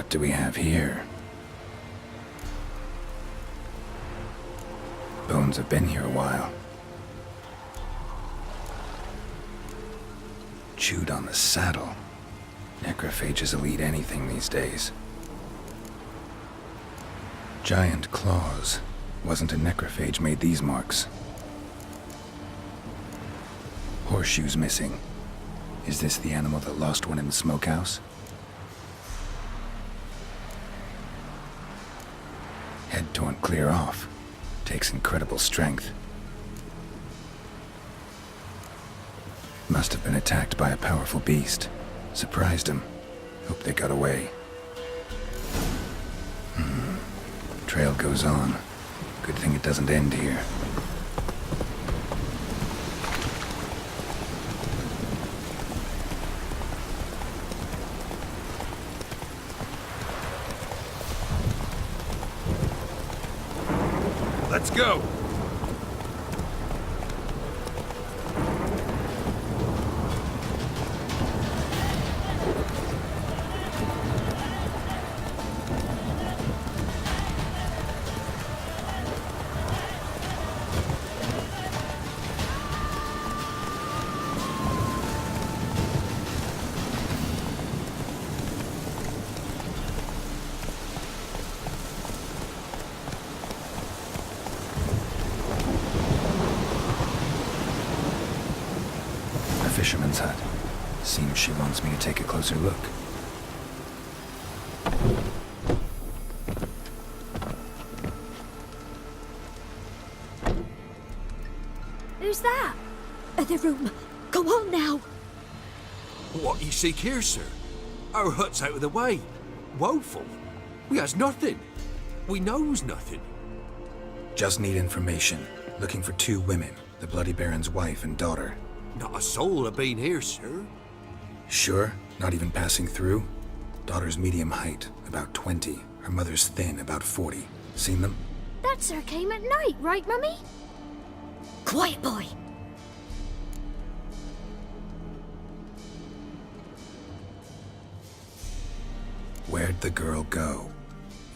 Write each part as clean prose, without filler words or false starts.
What do we have here? Bones have been here a while. Chewed on the saddle. Necrophages will eat anything these days. Giant claws. Wasn't a necrophage made these marks. Horseshoes missing. Is this the animal that lost one in the smokehouse? Head torn clear off. Takes incredible strength. Must have been attacked by a powerful beast. Surprised him. Hope they got away. Trail goes on. Good thing it doesn't end here. Let's go! Fisherman's hut. Seems she wants me to take a closer look. Who's that? The room. Go on now. What you seek here, sir? Our hut's out of the way. Woeful. We has nothing. We knows nothing. Just need information. Looking for 2 women. The Bloody Baron's wife and daughter. Not a soul have been here, sir. Sure? Not even passing through? Daughter's medium height, about 20. Her mother's thin, about 40. Seen them? That sir came at night, right, Mummy? Quiet, boy. Where'd the girl go?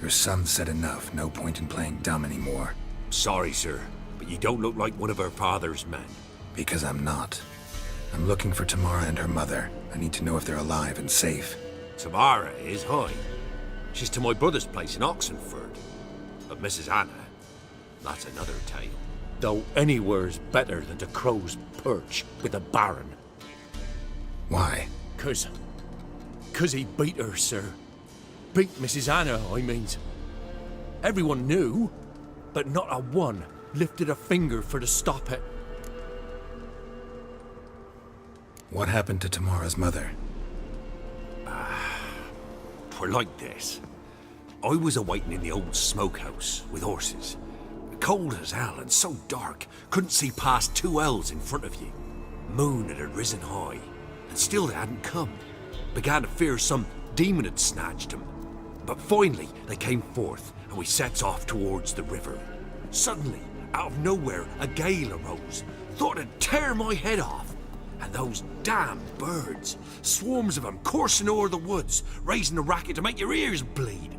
Your son said enough. No point in playing dumb anymore. Sorry, sir, but you don't look like one of her father's men. Because I'm not. I'm looking for Tamara and her mother. I need to know if they're alive and safe. Tamara is, hi. She's to my brother's place in Oxenford. But Mrs. Anna, that's another tale. Though anywhere's better than to Crow's Perch with a baron. Why? 'Cause he beat her, sir. Beat Mrs. Anna, I means. Everyone knew, but not a one lifted a finger for to stop it. What happened to Tamara's mother? For like this. I was awaiting in the old smokehouse with horses. Cold as hell and so dark, couldn't see past 2 ells in front of you. Moon had risen high, and still they hadn't come. Began to fear some demon had snatched them. But finally they came forth, and we sets off towards the river. Suddenly, out of nowhere, a gale arose. Thought it'd tear my head off. And those damn birds, swarms of them coursing o'er the woods, raising a racket to make your ears bleed.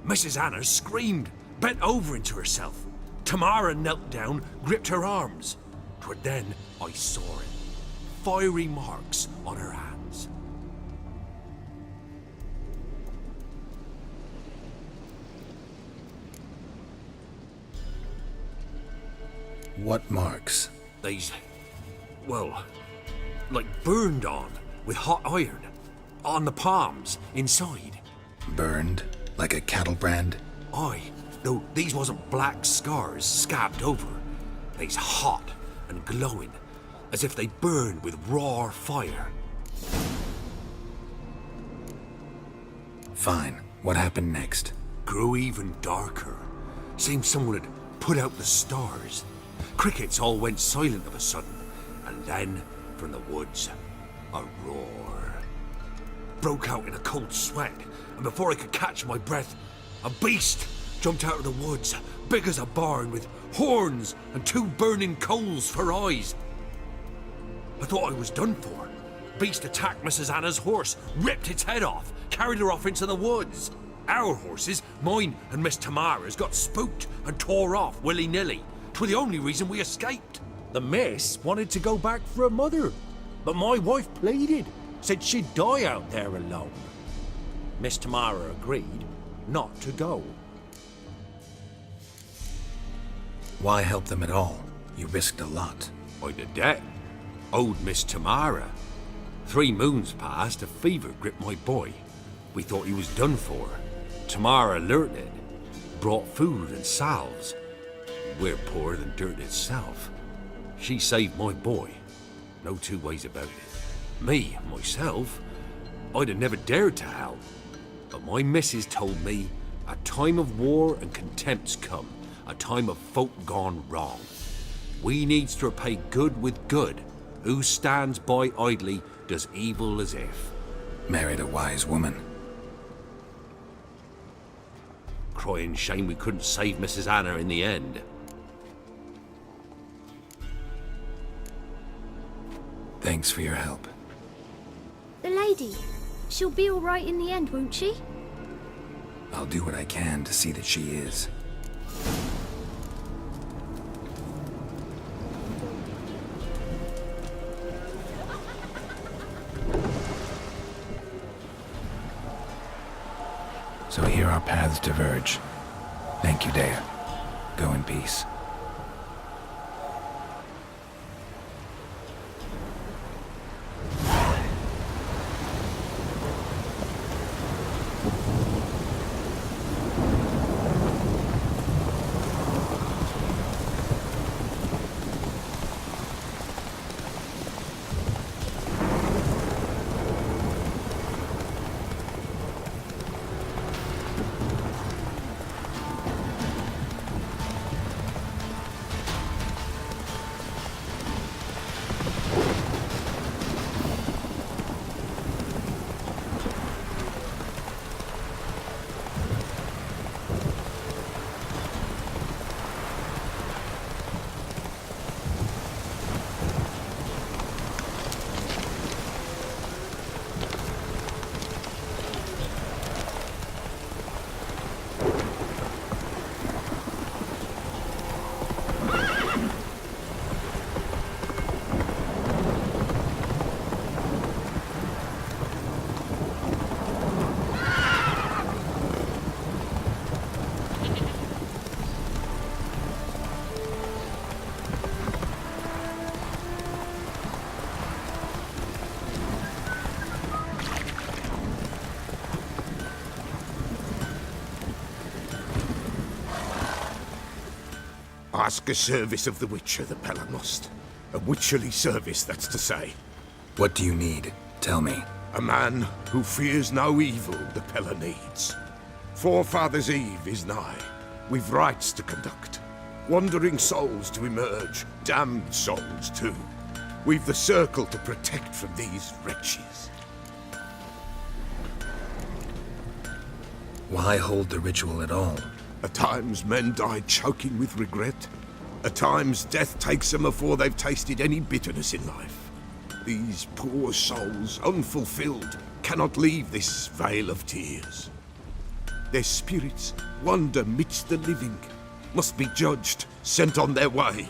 Mrs. Anna screamed, bent over into herself. Tamara knelt down, gripped her arms. 'Twere then I saw it. Fiery marks on her hands. What marks? These, well, like burned on with hot iron. On the palms, inside. Burned? Like a cattle brand? Aye, though these wasn't black scars scabbed over. They's hot and glowing, as if they burned with raw fire. Fine. What happened next? Grew even darker. Seemed someone had put out the stars. Crickets all went silent of a sudden, and then, from the woods, a roar. Broke out in a cold sweat, and before I could catch my breath, a beast jumped out of the woods, big as a barn, with horns and 2 burning coals for eyes. I thought I was done for, Beast attacked Mrs. Anna's horse, ripped its head off, carried her off into the woods. Our horses, mine and Miss Tamara's, got spooked and tore off willy-nilly. 'Twere the only reason we escaped. The miss wanted to go back for her mother, but my wife pleaded, said she'd die out there alone. Miss Tamara agreed not to go. Why help them at all? You risked a lot. I'd a debt. Owed Miss Tamara. 3 moons passed, a fever gripped my boy. We thought he was done for. Tamara alerted, brought food and salves. We're poorer than dirt itself. She saved my boy. No 2 ways about it. Me, myself, I'd have never dared to help. But my missus told me a time of war and contempt's come, a time of folk gone wrong. We needs to repay good with good. Who stands by idly does evil as if. Married a wise woman. Crying shame we couldn't save Mrs. Anna in the end. Thanks for your help. The lady. She'll be all right in the end, won't she? I'll do what I can to see that she is. So here our paths diverge. Thank you, Dea. Go in peace. Ask a service of the Witcher, the Pella must. A witcherly service, that's to say. What do you need? Tell me. A man who fears no evil the Pella needs. Forefathers' Eve is nigh. We've rites to conduct. Wandering souls to emerge. Damned souls, too. We've the circle to protect from these wretches. Why hold the ritual at all? At times men die choking with regret. At times death takes them before they've tasted any bitterness in life. These poor souls, unfulfilled, cannot leave this vale of tears. Their spirits wander midst the living, must be judged, sent on their way.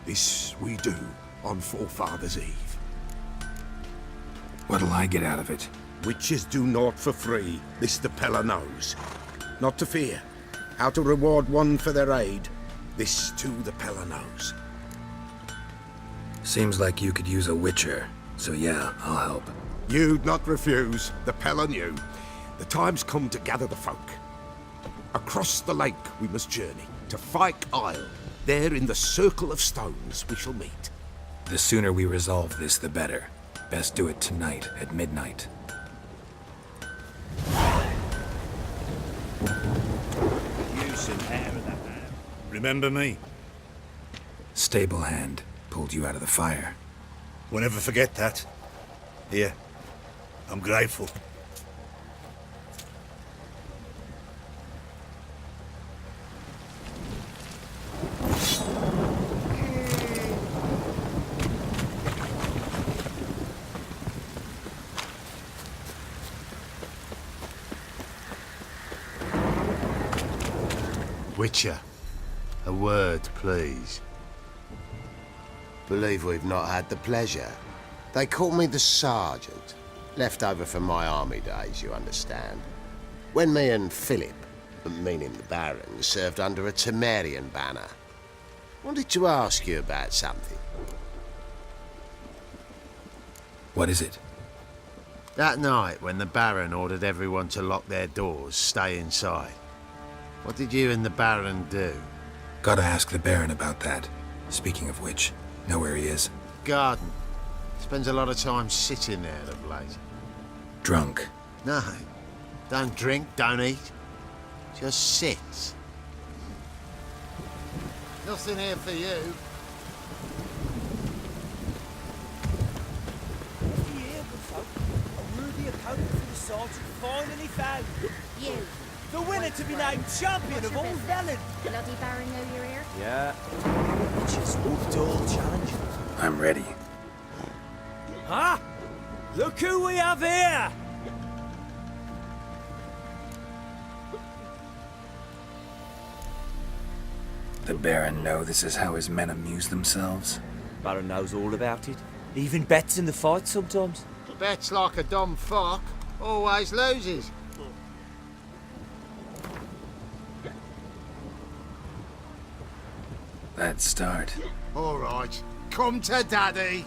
This we do on Forefathers' Eve. What'll I get out of it? Witches do naught for free, this the Pella knows. Not to fear. How to reward one for their aid, this too the Pella knows. Seems like you could use a witcher, so yeah, I'll help. You'd not refuse, the Pella knew. The time's come to gather the folk. Across the lake we must journey, to Fyke Isle. There in the circle of stones we shall meet. The sooner we resolve this, the better. Best do it tonight at midnight. Remember me? Stable hand pulled you out of the fire. We'll never forget that. Here, I'm grateful. Witcher, a word, please. Believe we've not had the pleasure. They call me the Sergeant. Left over from my army days, you understand. When me and Philip, meaning the Baron, served under a Temerian banner. Wanted to ask you about something. What is it? That night when the Baron ordered everyone to lock their doors, stay inside. What did you and the Baron do? Gotta ask the Baron about that. Speaking of which, know where he is? Garden. Spends a lot of time sitting there of late. Drunk. No. Don't drink, don't eat. Just sit. Nothing here for you. Here, good folk. A worthy opponent for the sergeant finally found. You. The winner to be named champion of all Velen. Bloody Baron know you're here? Yeah. It's just up to all challenge. I'm ready. Huh? Look who we have here! The Baron know this is how his men amuse themselves? Baron knows all about it. Even bets in the fight sometimes. Bets like a dumb fuck. Always loses. Let's start. All right. Come to Daddy.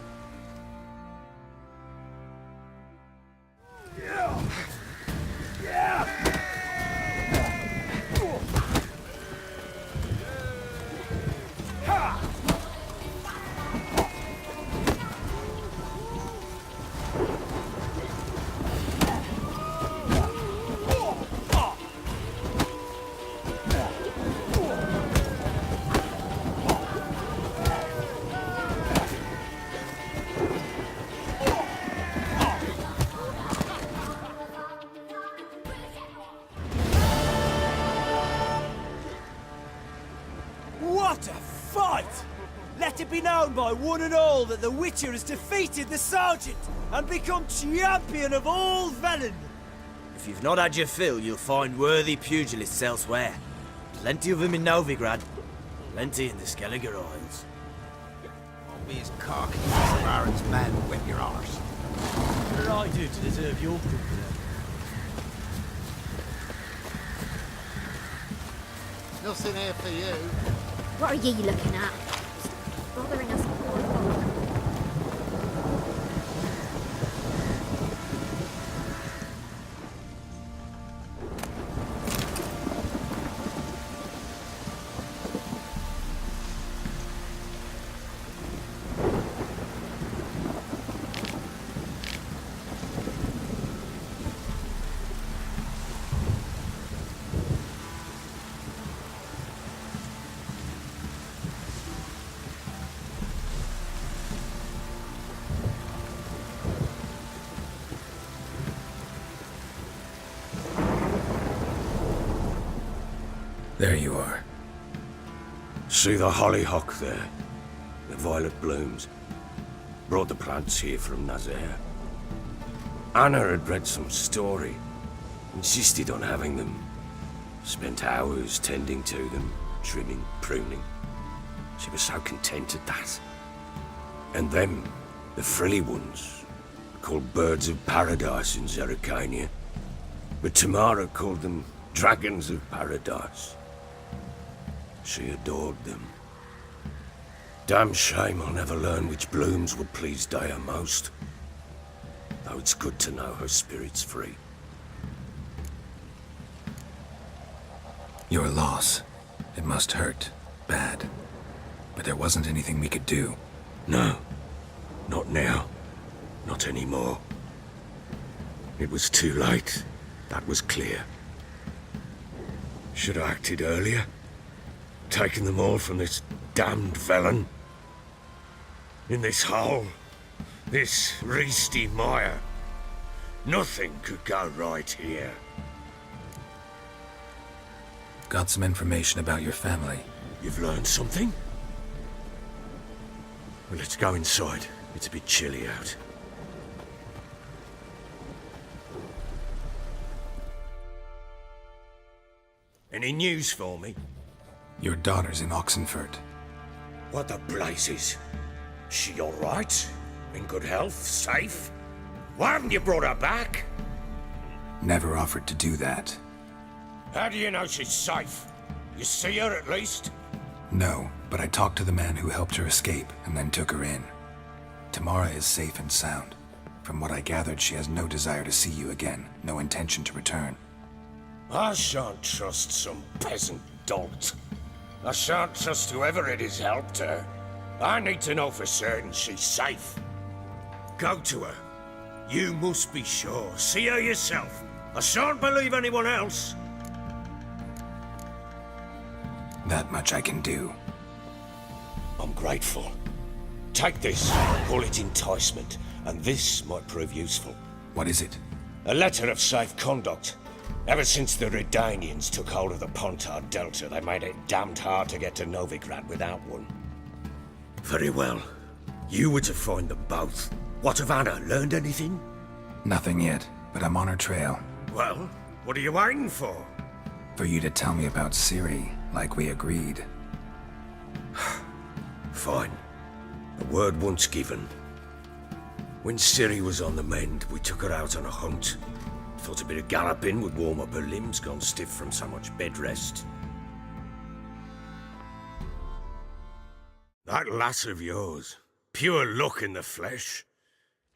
What a fight! Let it be known by one and all that the Witcher has defeated the Sergeant and become champion of all Velen. If you've not had your fill, you'll find worthy pugilists elsewhere. Plenty of them in Novigrad, plenty in the Skelliger Isles. I'll be as cocky as the Baron's men, whip your arse. What did I do to deserve your company? Nothing here for you. What are ye looking at? Bothering us poor folk. There you are. See the hollyhock there? The violet blooms. Brought the plants here from Nazaire. Anna had read some story. Insisted on having them. Spent hours tending to them, trimming, pruning. She was so content at that. And them, the frilly ones, called birds of paradise in Zerrikania. But Tamara called them dragons of paradise. She adored them. Damn shame I'll never learn which blooms would please Dea most. Though it's good to know her spirit's free. Your loss. It must hurt. Bad. But there wasn't anything we could do. No. Not now. Not anymore. It was too late. That was clear. Should have acted earlier. Taken them all from this damned Velen. In this hole. This reesty mire. Nothing could go right here. Got some information about your family. You've learned something? Well, let's go inside. It's a bit chilly out. Any news for me? Your daughter's in Oxenfurt. What the blazes? She all right? In good health? Safe? Why haven't you brought her back? Never offered to do that. How do you know she's safe? You see her at least? No, but I talked to the man who helped her escape and then took her in. Tamara is safe and sound. From what I gathered, she has no desire to see you again, no intention to return. I shan't trust some peasant dolt. I shan't trust whoever it is helped her. I need to know for certain she's safe. Go to her. You must be sure. See her yourself. I shan't believe anyone else. That much I can do. I'm grateful. Take this, call it enticement, and this might prove useful. What is it? A letter of safe conduct. Ever since the Redanians took hold of the Pontard Delta, they made it damned hard to get to Novigrad without one. Very well. You were to find them both. What of Anna? Learned anything? Nothing yet, but I'm on her trail. Well, what are you waiting for? For you to tell me about Ciri, like we agreed. Fine. A word once given. When Ciri was on the mend, we took her out on a hunt. Thought a bit of galloping would warm up her limbs, gone stiff from so much bed rest. That lass of yours, pure luck in the flesh.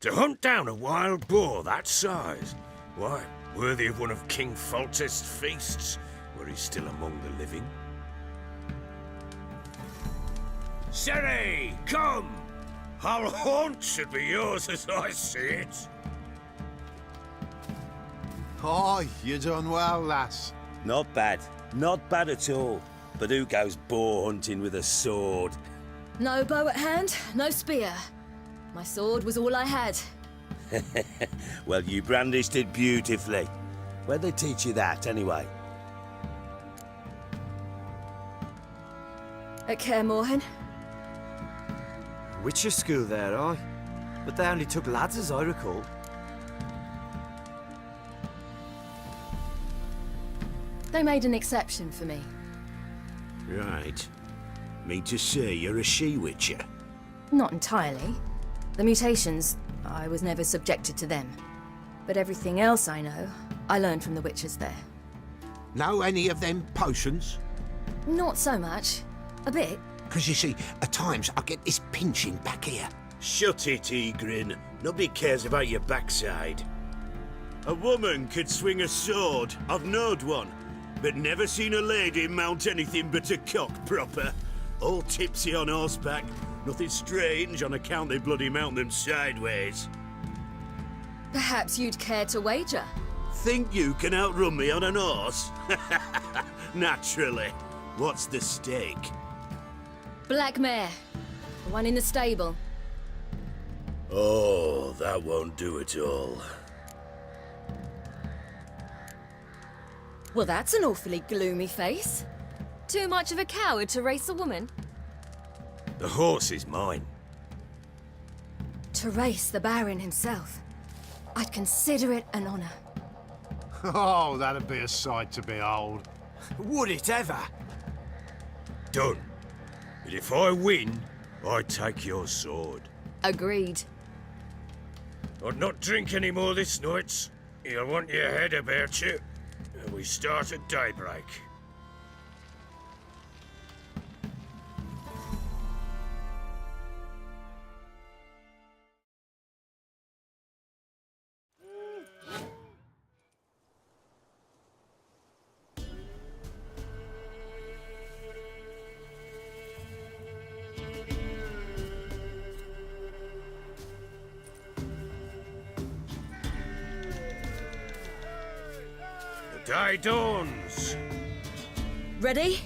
To hunt down a wild boar that size, why, worthy of one of King Foltest's feasts, where he's still among the living. Ciri, come! Our haunt should be yours as I see it. Oh, you done well, lass. Not bad. Not bad at all. But who goes boar hunting with a sword? No bow at hand, no spear. My sword was all I had. Well, you brandished it beautifully. Where'd they teach you that, anyway? At Kaer Morhen. Witcher school there, aye? But they only took lads, as I recall. They made an exception for me. Right. Mean to say you're a she-witcher? Not entirely. The mutations, I was never subjected to them. But everything else I know, I learned from the witches there. Know any of them potions? Not so much. A bit. Because you see, at times I get this pinching back here. Shut it, Egrin. Nobody cares about your backside. A woman could swing a sword. I've knowed one. But never seen a lady mount anything but a cock proper. All tipsy on horseback. Nothing strange on account they bloody mount them sideways. Perhaps you'd care to wager? Think you can outrun me on an horse? Naturally. What's the stake? Black mare. The one in the stable. Oh, that won't do it all. Well, that's an awfully gloomy face. Too much of a coward to race a woman? The horse is mine. To race the Baron himself. I'd consider it an honor. Oh, that'd be a sight to behold. Would it ever? Done. But if I win, I take your sword. Agreed. I'd not drink any more this night. You'll want your head about you. And we start at daybreak. Day dawns. Ready?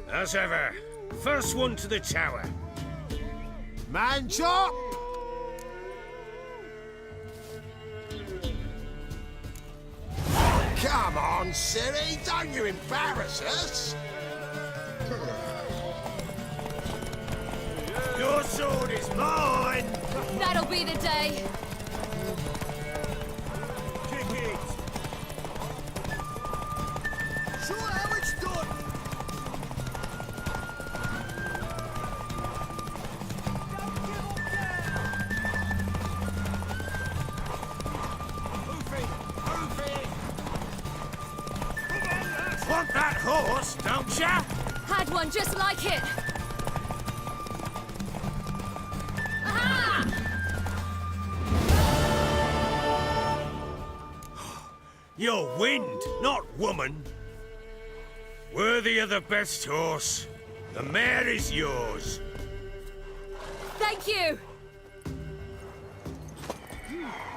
As ever, first one to the tower. Man chop! Come on, Ciri, don't you embarrass us! Your sword is mine! That'll be the day. Kick it! Show how it's done! horse, don't ya? Had one just like it! Aha! You're wind, not woman. Worthy of the best horse. The mare is yours. Thank you!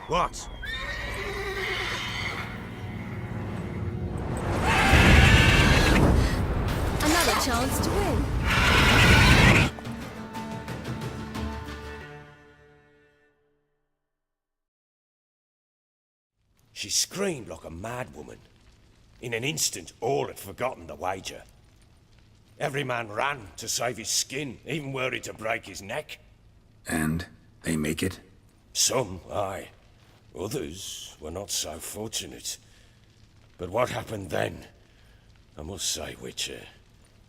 What? Another chance to win. She screamed like a mad woman. In an instant, all had forgotten the wager. Every man ran to save his skin, even were it to break his neck. And they make it? Some, aye. Others were not so fortunate. But what happened then? I must say, Witcher,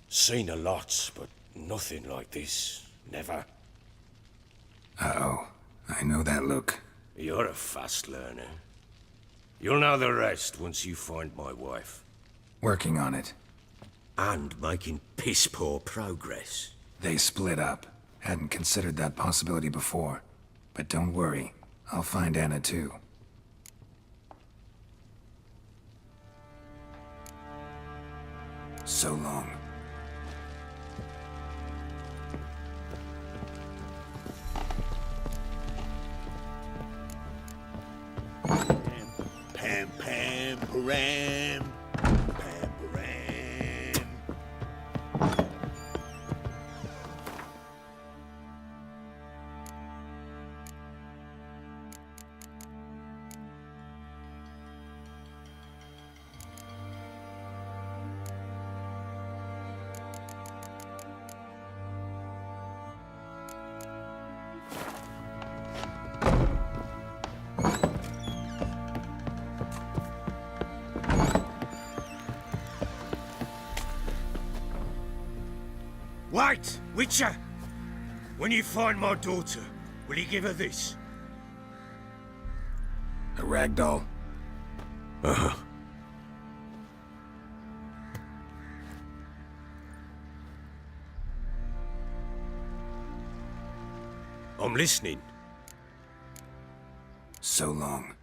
seen a lot, but nothing like this. Never. Uh-oh. I know that look. You're a fast learner. You'll know the rest once you find my wife. Working on it. And making piss-poor progress. They split up. Hadn't considered that possibility before. But don't worry. I'll find Anna too. So long. Pam, pam, param. Pam, param. Wait, Witcher! When you find my daughter, will you give her this? A rag doll. Uh-huh. I'm listening. So long.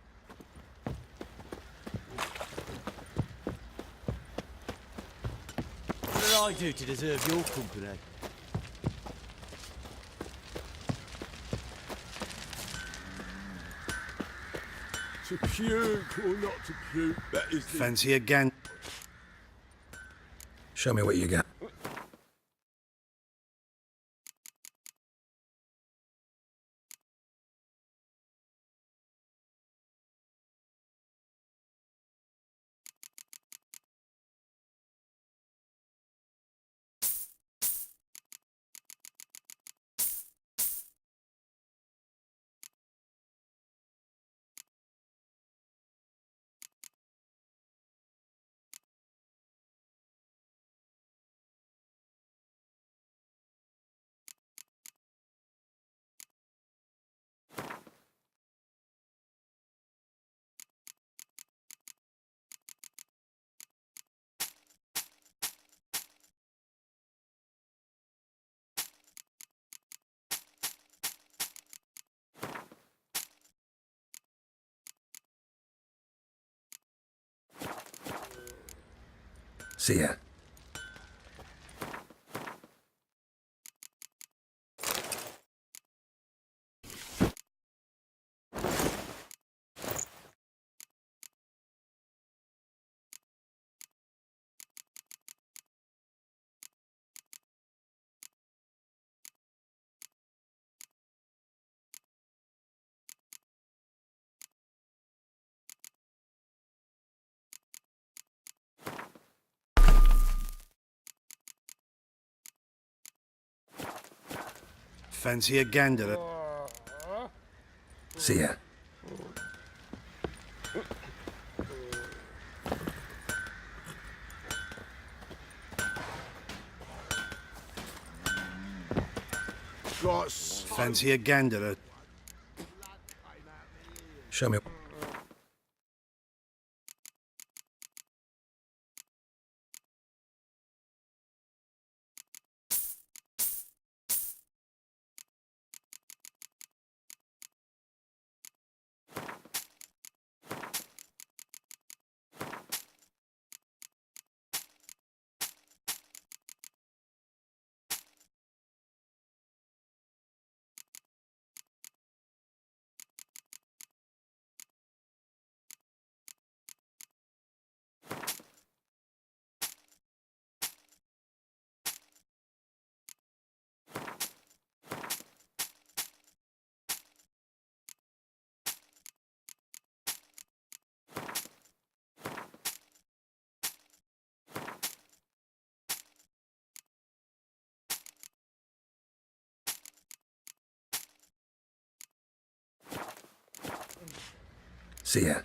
What did I do to deserve your company? To puke or not to puke, that is the... Fancy a gan... Show me what you got. See ya. Fancy a gander? See ya. Fancy a gander? Show me. See ya.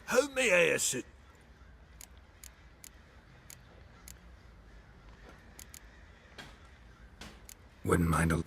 How may I assist? Wouldn't mind a...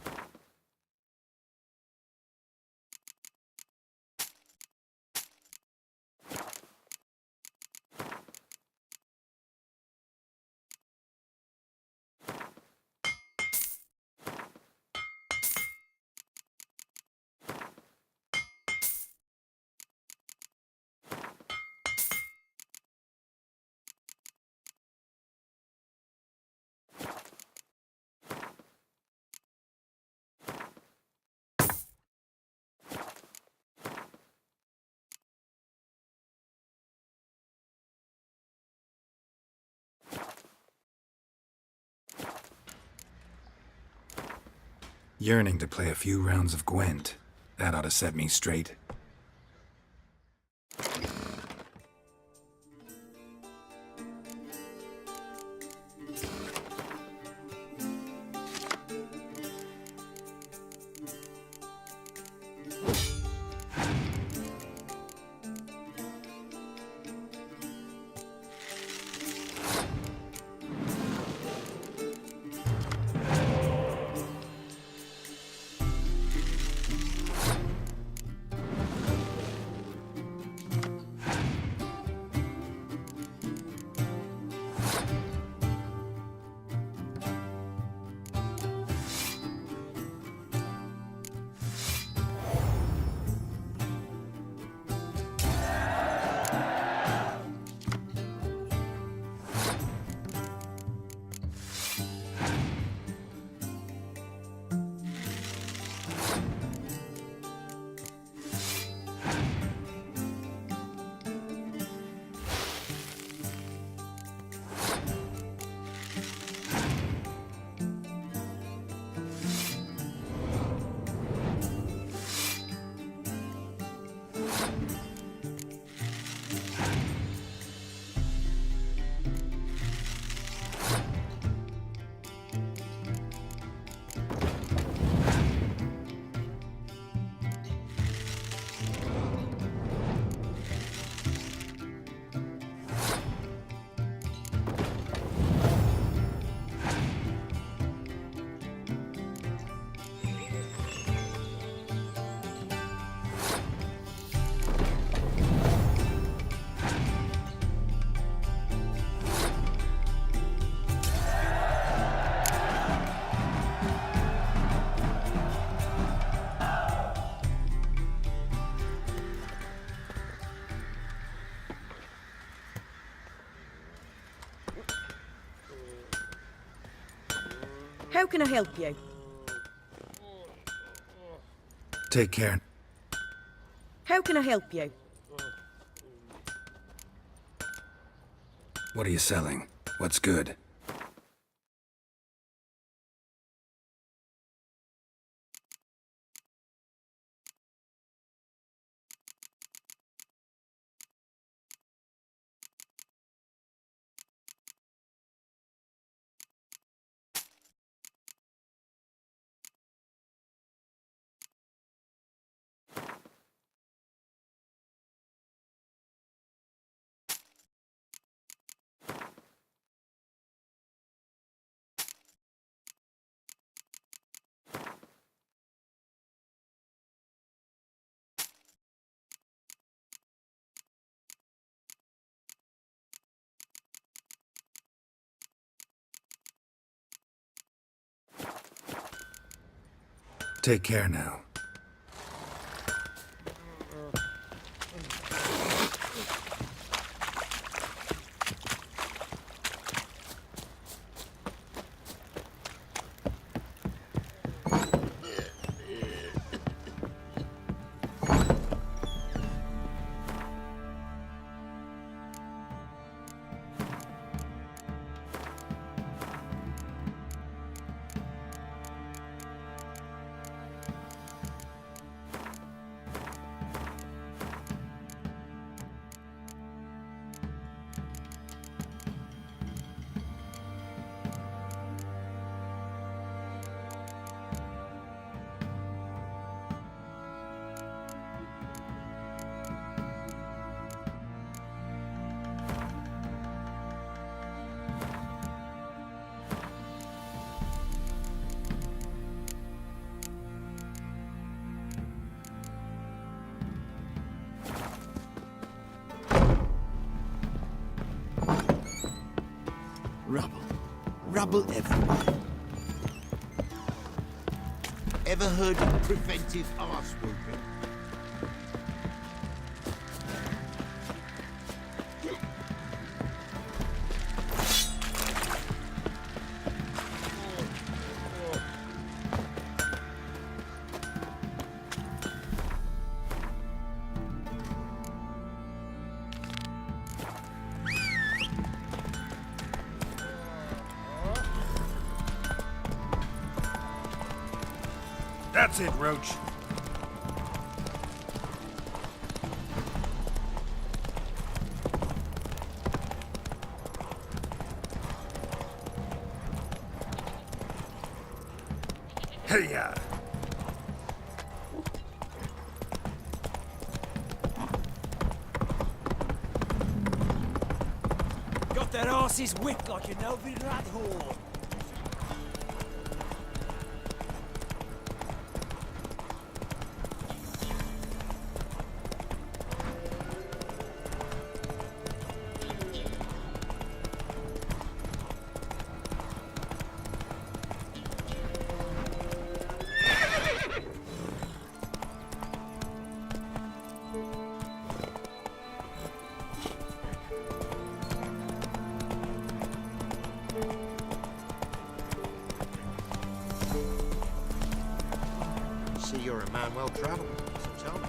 Yearning to play a few rounds of Gwent. That ought to set me straight. How can I help you? Take care. How can I help you? What are you selling? What's good? Take care now. Rubble. Rubble everywhere. Ever heard of preventive arse whooping? That's it, Roach. Hey-ya! Got that arse's whipped like an elven rat whore. See, you're a man well travelled, so tell me.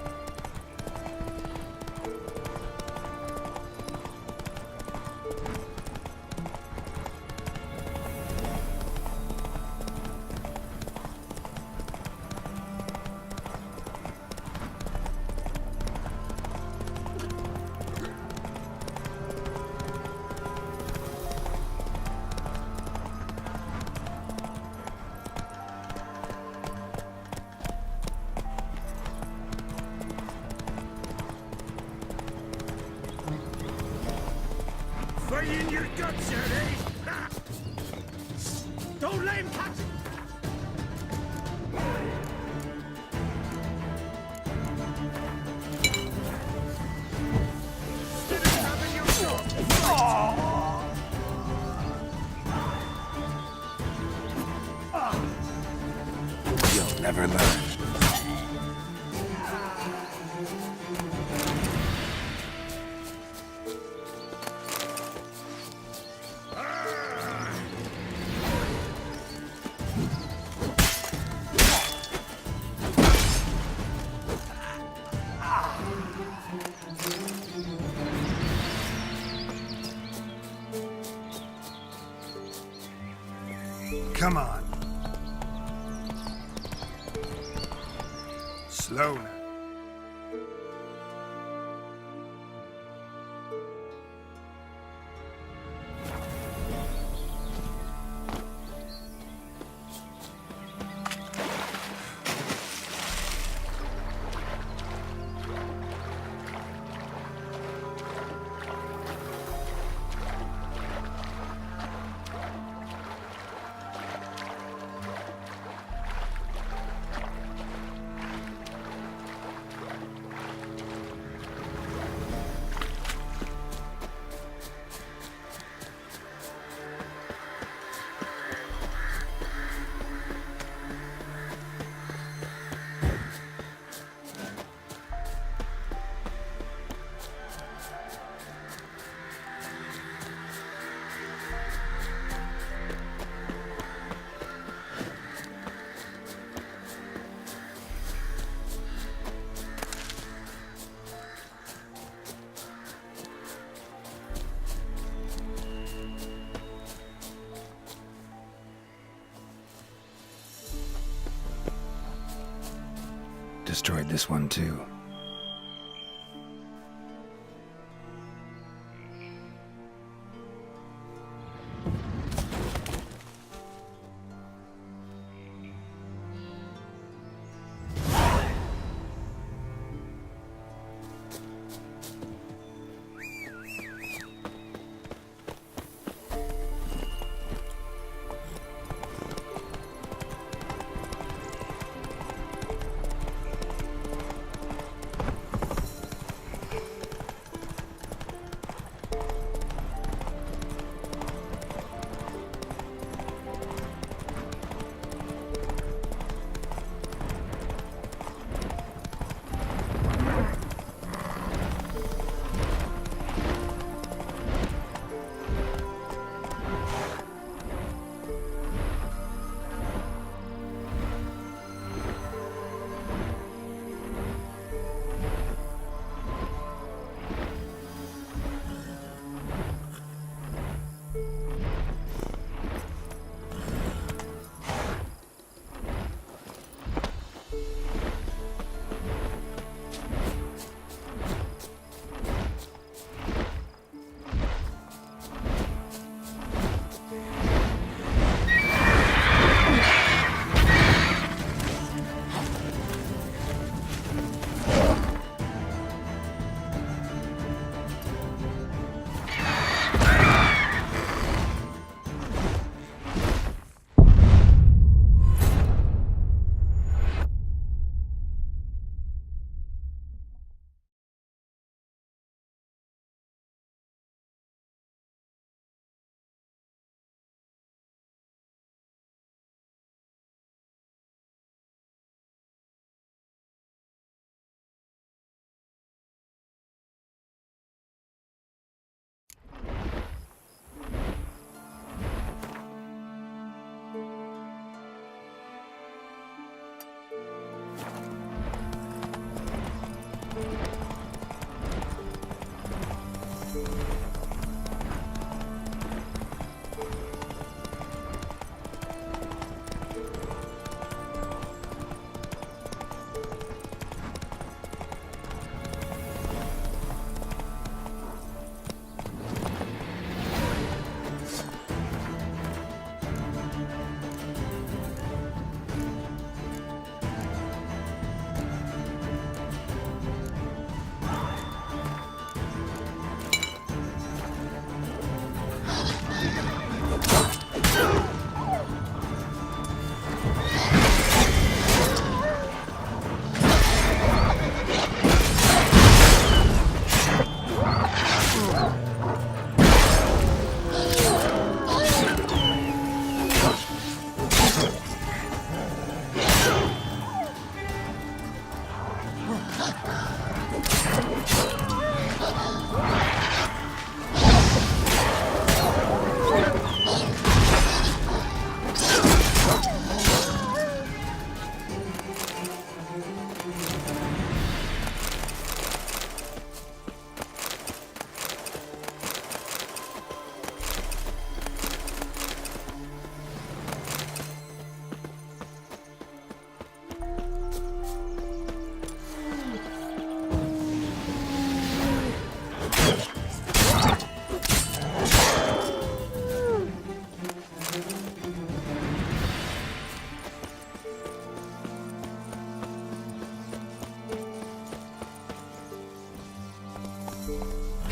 Fire in your guts, eh? Ha! Don't let him catch it! You'll never learn. Come on. Slow now. Destroyed this one too.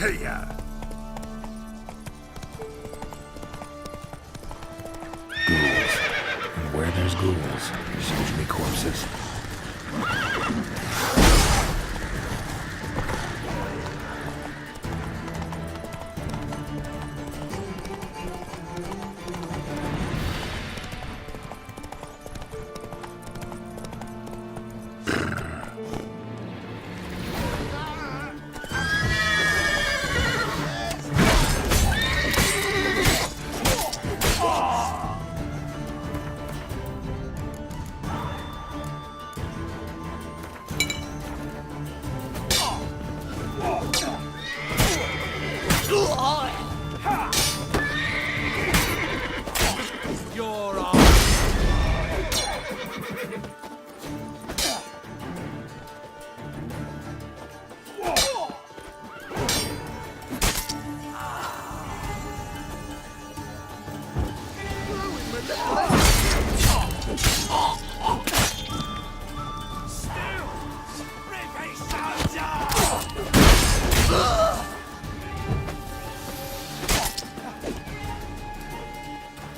Hey-ya! Ghouls. And where there's ghouls, there's usually corpses.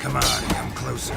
Come on, come closer.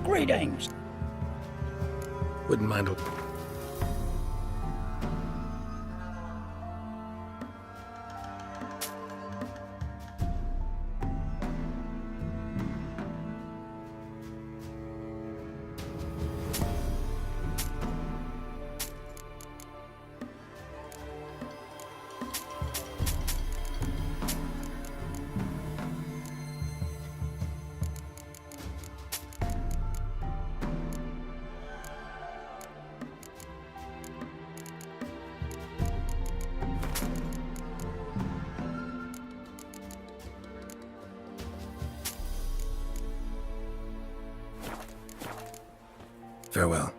Greetings. Wouldn't mind a... Farewell.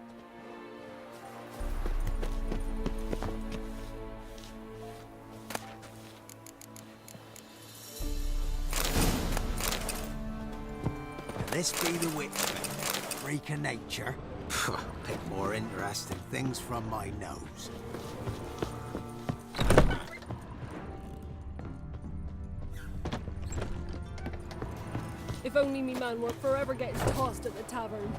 This be the witch, freak of nature. Pick more interesting things from my nose. If only me man were forever getting tossed at the tavern.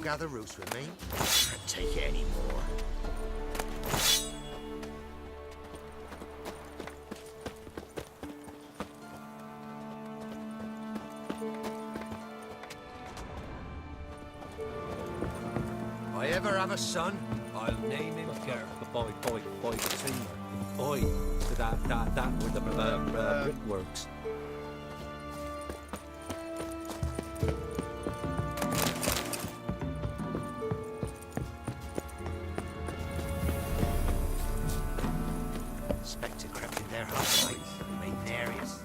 Gather roots with me? Can't take it anymore. If I ever have a son, I'll name him Gareth. By the team. Oi, that were the brickworks. Spectre crept in their hut, made narious.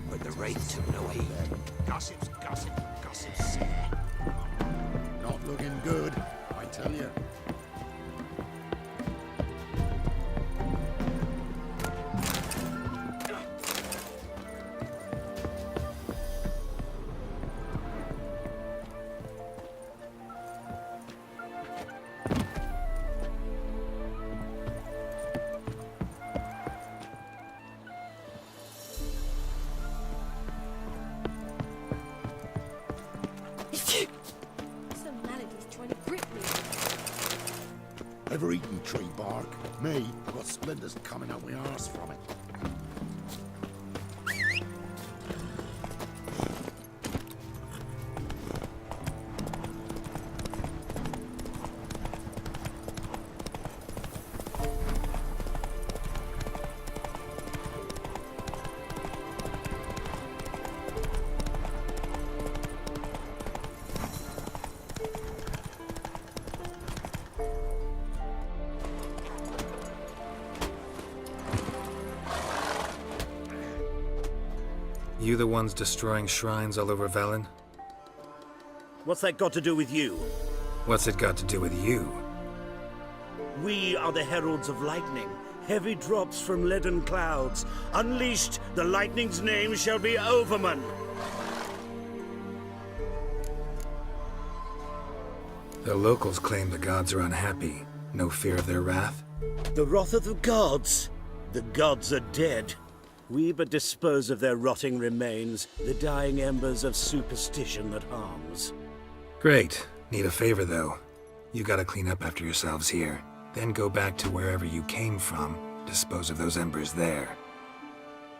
But the rain took no heed. Gossip's gossip, gossip's say. Not looking good, I tell you. Some malady's trying to grip me. Ever eaten tree bark? Me, got splinters coming out my arse from it. You the ones destroying shrines all over Velen? What's that got to do with you? What's it got to do with you? We are the heralds of lightning. Heavy drops from leaden clouds. Unleashed, the lightning's name shall be Overman. The locals claim the gods are unhappy. No fear of their wrath? The wrath of the gods? The gods are dead. We but dispose of their rotting remains, the dying embers of superstition that harms. Great. Need a favor, though. You gotta clean up after yourselves here. Then go back to wherever you came from. Dispose of those embers there.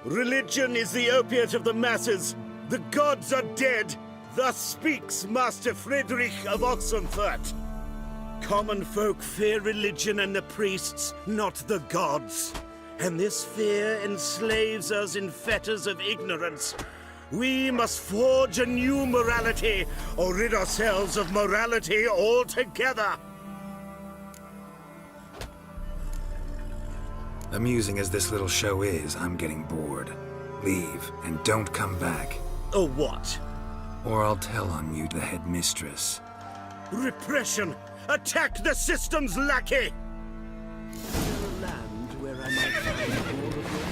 Religion is the opiate of the masses. The gods are dead. Thus speaks Master Friedrich of Oxenfurt. Common folk fear religion and the priests, not the gods. And this fear enslaves us in fetters of ignorance. We must forge a new morality, or rid ourselves of morality altogether. Amusing as this little show is, I'm getting bored. Leave, and don't come back. Or what? Or I'll tell on you to the headmistress. Repression! Attack the system's lackey! Where I might find all of your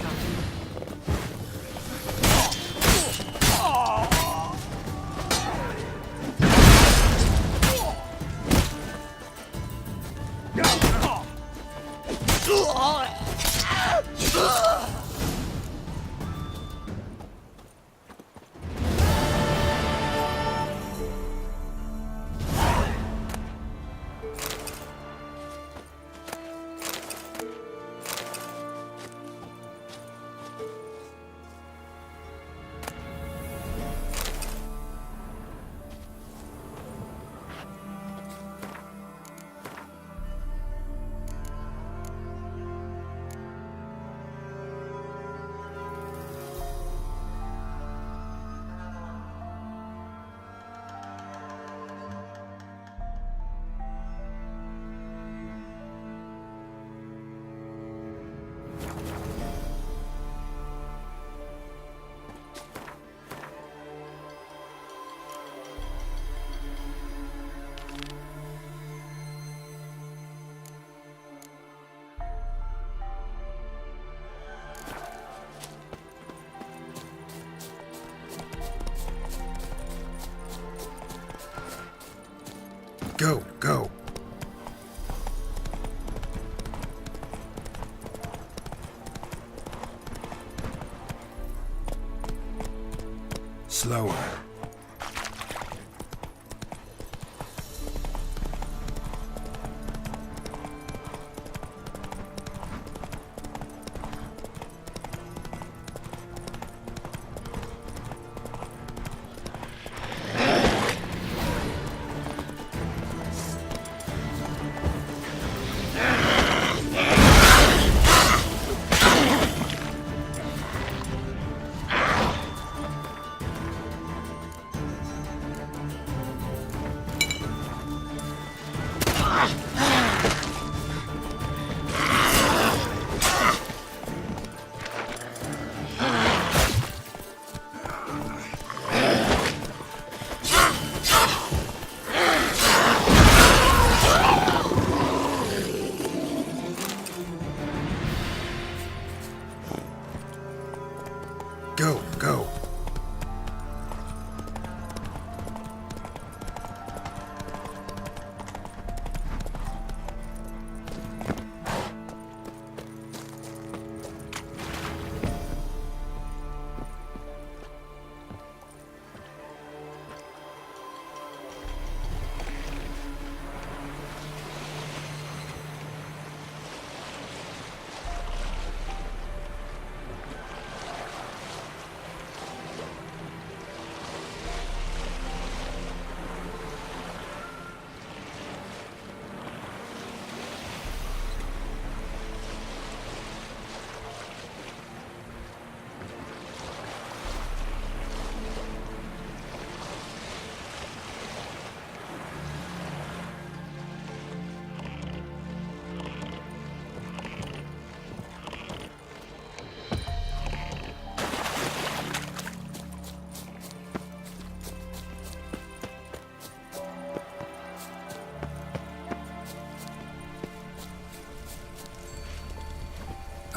Go, go.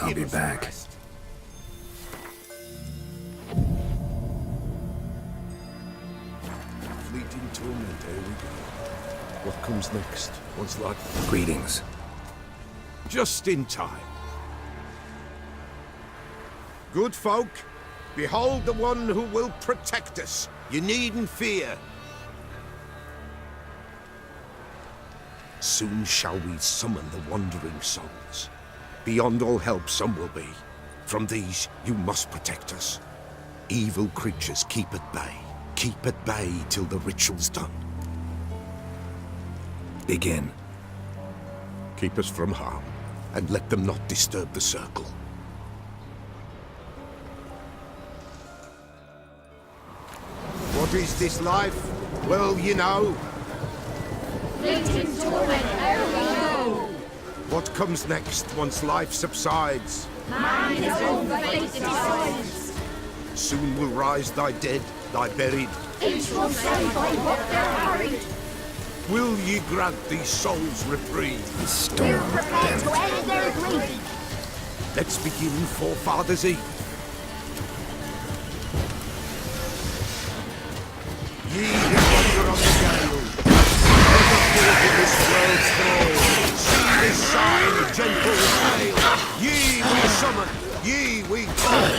I'll be back. Fleeting torment, here we go. What comes next? What's like? Greetings. Just in time. Good folk, behold the one who will protect us. You needn't fear. Soon shall we summon the wandering souls. Beyond all help some will be. From these you must protect us. Evil creatures keep at bay. Keep at bay till the ritual's done. Begin. Keep us from harm, and let them not disturb the circle. What is this life? Well, you know. Fleeting torment, ere we go. What comes next once life subsides? Man his own fate decides. Soon will rise thy dead, thy buried. Each will say by what they're harried. Will ye grant these souls reprieve? We're prepared to end their grief. Let's begin Forefathers' Eve. Ye who wander on the gale, ever forth in this world's thrall, see this sign, gentle tale. Ye we summon, ye we call.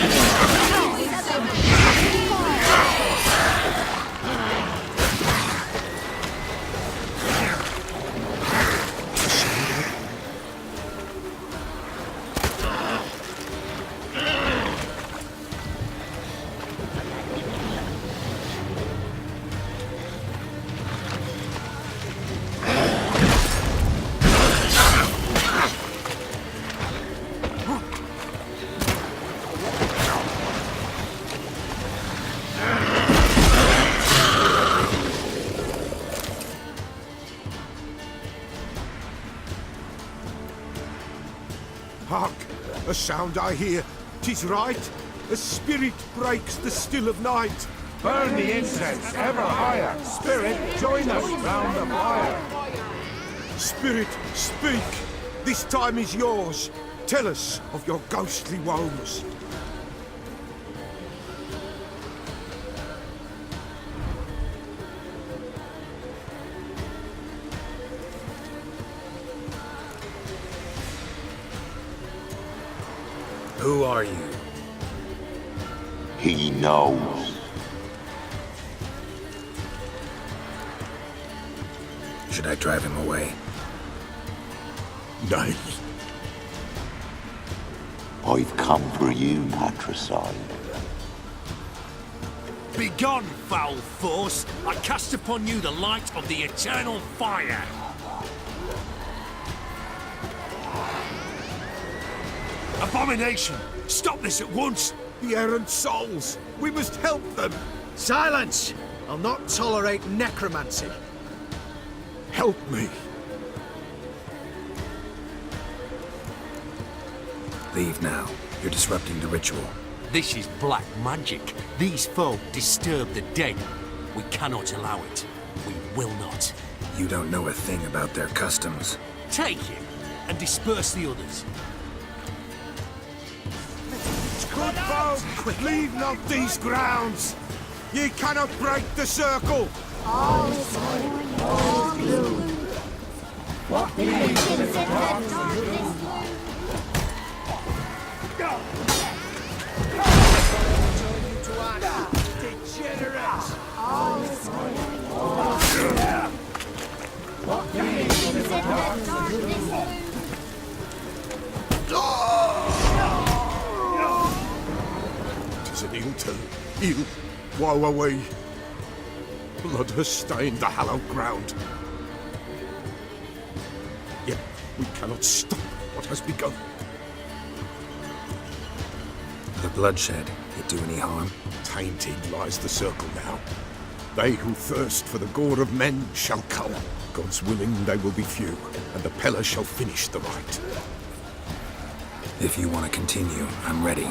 Hark! A sound I hear. 'Tis right. A spirit breaks the still of night. Burn the incense ever higher. Spirit, join us round the fire. Spirit, speak. This time is yours. Tell us of your ghostly woes. Who are you? He knows. Should I drive him away? Nay. I've come for you, patricide. Begone, foul force! I cast upon you the light of the eternal fire! Abomination! Stop this at once! The errant souls! We must help them! Silence! I'll not tolerate necromancy. Help me! Leave now. You're disrupting the ritual. This is black magic. These folk disturb the dead. We cannot allow it. We will not. You don't know a thing about their customs. Take him and disperse the others. Good folk, leave not these grounds! Ye cannot break the circle! All is worn, all blue. What begins in the darkness? Degenerate! All is worn, all blue. What begins in the darkness? Tis an ill turn. Ill. Woe away. Blood has stained the hallowed ground. Yet we cannot stop what has begun. The bloodshed, it do any harm? Tainted lies the circle now. They who thirst for the gore of men shall come. God's willing they will be few, and the Peller shall finish the rite. If you want to continue, I'm ready.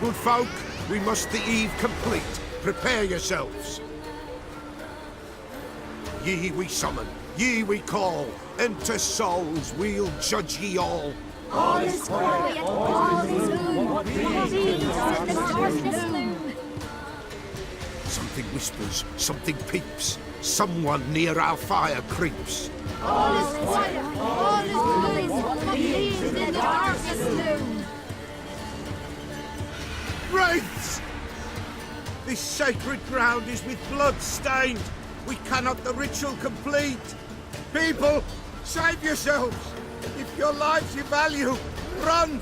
Good folk, we must the eve complete. Prepare yourselves. Ye we summon, ye we call. Enter souls, we'll judge ye all. All is quiet, all is gloom. Jesus in the darkness loom. Something whispers, something peeps. Someone near our fire creeps. All is quiet, all is gloom. Jesus in the darkness loom. Wraiths! This sacred ground is with blood stained. We cannot the ritual complete. People, save yourselves. If your lives you value, run!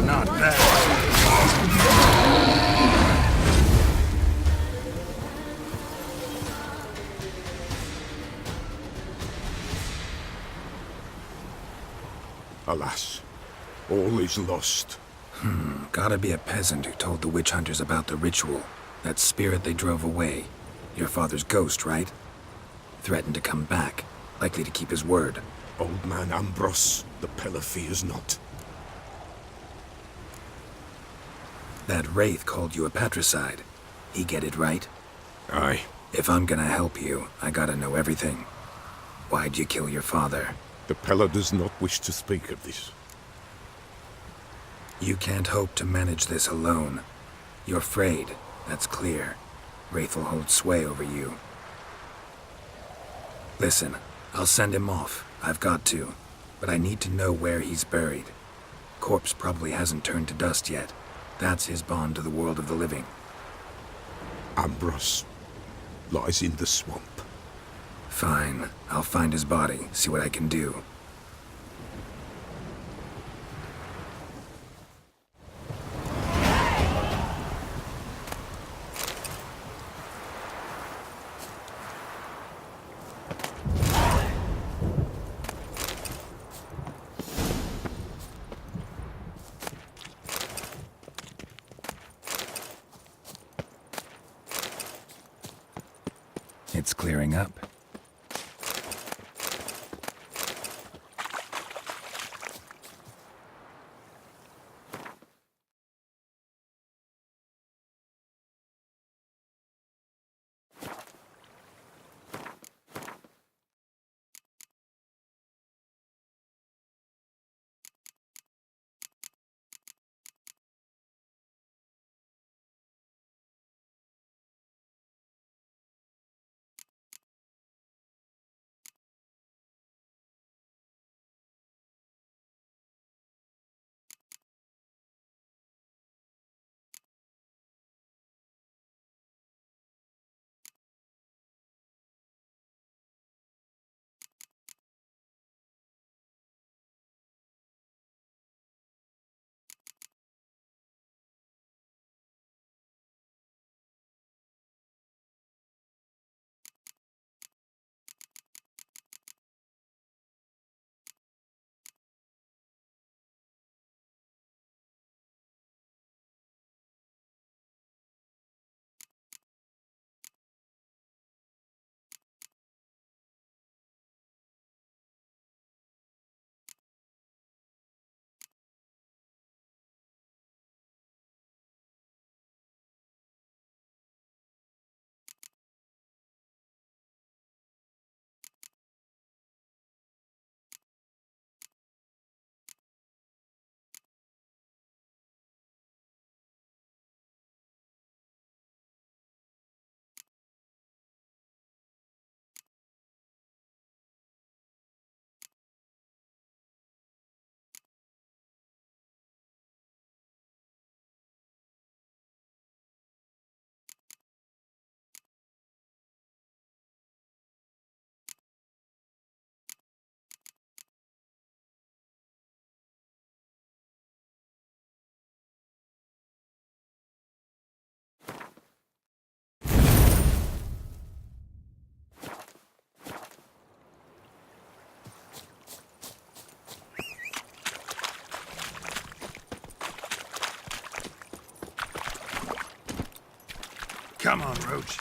Not bad. Alas, all is lost. Gotta be a peasant who told the witch hunters about the ritual. That spirit they drove away. Your father's ghost, right? Threatened to come back. Likely to keep his word. Old man Ambros, the Pella fears not. That wraith called you a patricide. He get it right? Aye. If I'm gonna help you, I gotta know everything. Why'd you kill your father? The Pella does not wish to speak of this. You can't hope to manage this alone. You're afraid, that's clear. Wraith will hold sway over you. Listen, I'll send him off. I've got to. But I need to know where he's buried. Corpse probably hasn't turned to dust yet. That's his bond to the world of the living. Ambros lies in the swamp. Fine. I'll find his body, see what I can do. It's clearing up. Come on, Roach.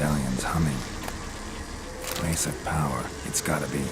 medallion's humming. Place of power, it's gotta be.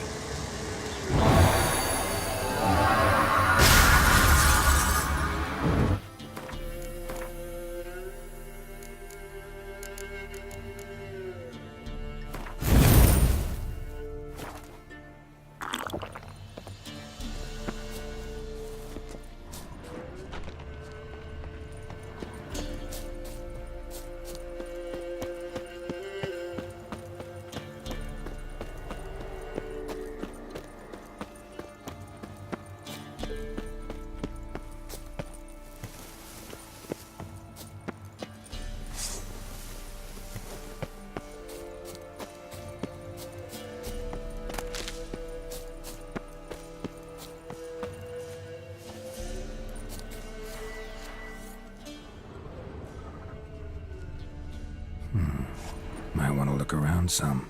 Might want to look around some.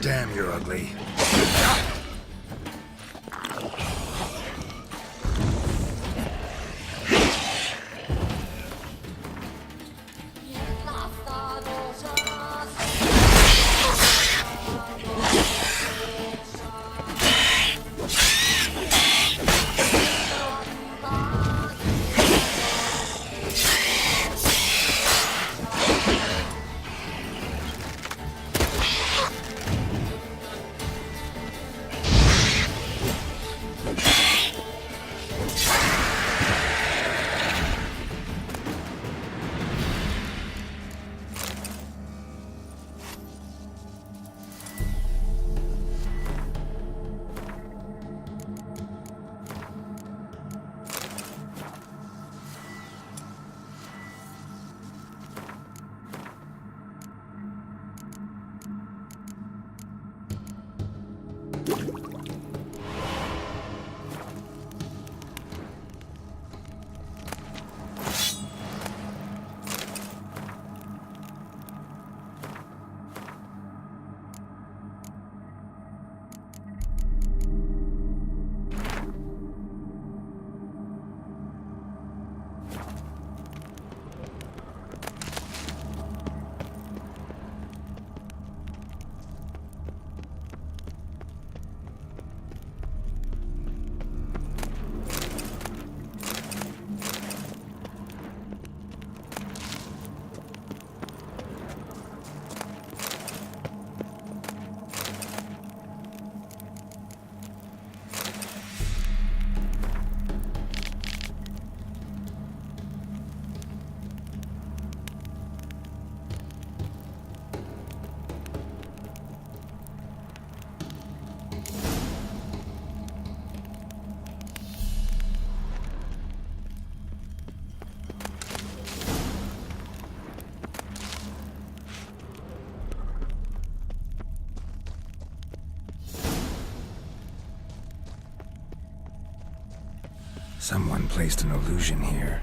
Damn, you're ugly. Someone placed an illusion here.